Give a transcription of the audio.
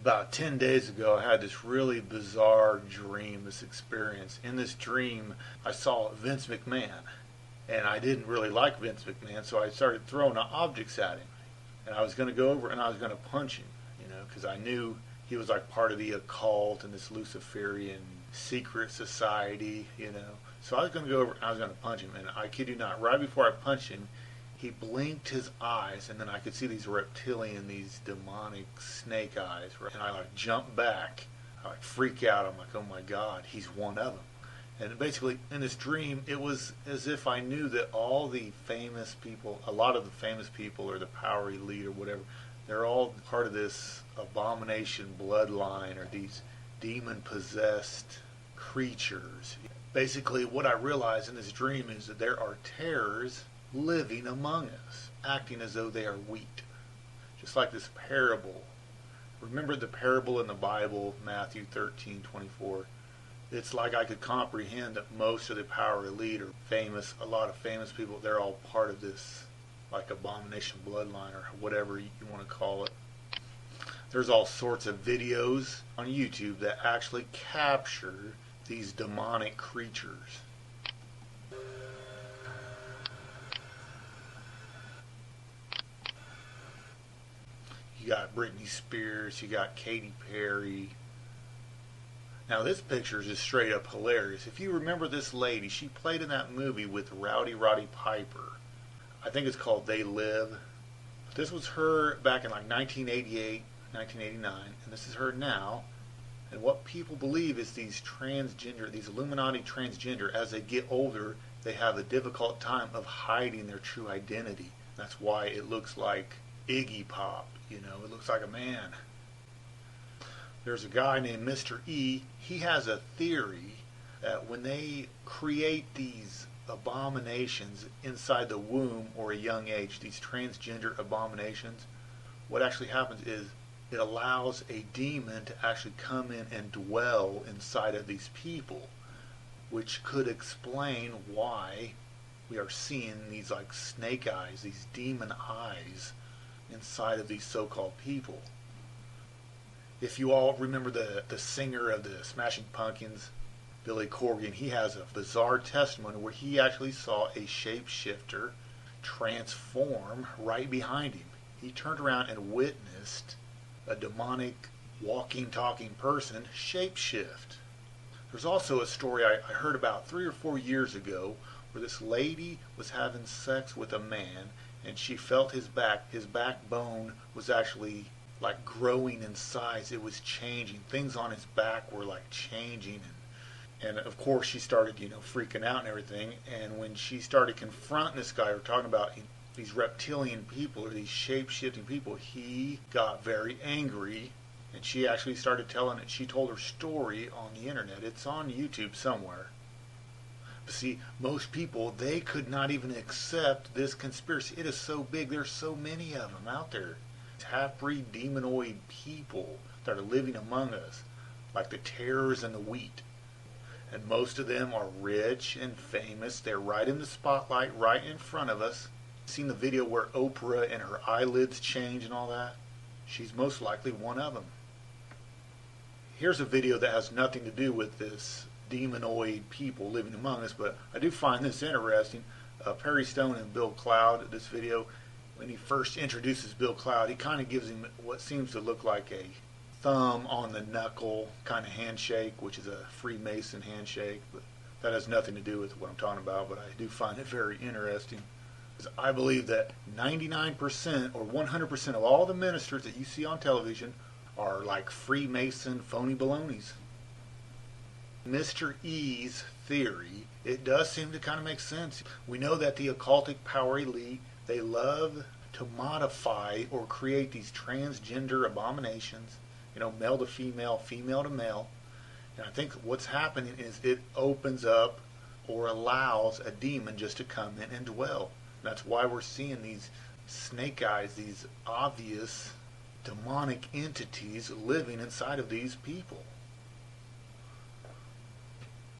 About 10 days ago, I had this really bizarre dream, this experience. In this dream, I saw Vince McMahon, and I didn't really like Vince McMahon, so I started throwing objects at him. And I was going to go over and I was going to punch him, because I knew he was like part of the occult and this Luciferian secret society. So I was going to go over and I was going to punch him, and I kid you not, right before I punched him, he blinked his eyes, and then I could see these reptilian, these demonic snake eyes. And I like jump back. I like freak out. I'm like, oh my God, he's one of them. And basically, in this dream, it was as if I knew that all the famous people, a lot of the famous people or the power elite or whatever, they're all part of this abomination bloodline or these demon-possessed creatures. Basically, what I realized in this dream is that there are terrors living among us, acting as though they are wheat. Just like this parable. Remember the parable in the Bible, Matthew 13:24? It's like I could comprehend that most of the power elite or famous, a lot of famous people, they're all part of this like abomination bloodline or whatever you want to call it. There's all sorts of videos on YouTube that actually capture these demonic creatures. You got Britney Spears, you got Katy Perry. Now this picture is just straight up hilarious. If you remember this lady, she played in that movie with Roddy Piper. I think it's called They Live. This was her back in like 1988, 1989, and this is her now. And what people believe is these transgender, these Illuminati transgender, as they get older, they have a difficult time of hiding their true identity. That's why it looks like Iggy Pop. It looks like a man. There's a guy named Mr. E. He has a theory that when they create these abominations inside the womb or a young age, these transgender abominations, what actually happens is it allows a demon to actually come in and dwell inside of these people, which could explain why we are seeing these like snake eyes, these demon eyes inside of these so-called people. If you all remember the singer of the Smashing Pumpkins, Billy Corgan, he has a bizarre testimony where he actually saw a shapeshifter transform right behind him. He turned around and witnessed a demonic walking, talking person shapeshift. There's also a story I heard about 3 or 4 years ago where this lady was having sex with a man and she felt his backbone was actually like growing in size. It was changing. Things on his back were like changing, and of course she started, freaking out and everything. And when she started confronting this guy or talking about these reptilian people or these shape-shifting people, he got very angry, and she actually started telling it. She told her story on the internet. It's on YouTube somewhere. But see, most people, they could not even accept this conspiracy. It is so big. There's so many of them out there. Half-breed demonoid people that are living among us, like the terrors and the wheat. And most of them are rich and famous. They're right in the spotlight, right in front of us. Seen the video where Oprah and her eyelids change and all that? She's most likely one of them. Here's a video that has nothing to do with this demonoid people living among us, but I do find this interesting. Perry Stone and Bill Cloud, this video, when he first introduces Bill Cloud, he kind of gives him what seems to look like a thumb on the knuckle kind of handshake, which is a Freemason handshake, but that has nothing to do with what I'm talking about, but I do find it very interesting. I believe that 99% or 100% of all the ministers that you see on television are like Freemason phony balonies. Mr. E's theory, it does seem to kind of make sense. We know that the occultic power elite, they love to modify or create these transgender abominations, male to female, female to male. And I think what's happening is it opens up or allows a demon just to come in and dwell. And that's why we're seeing these snake eyes, these obvious demonic entities living inside of these people.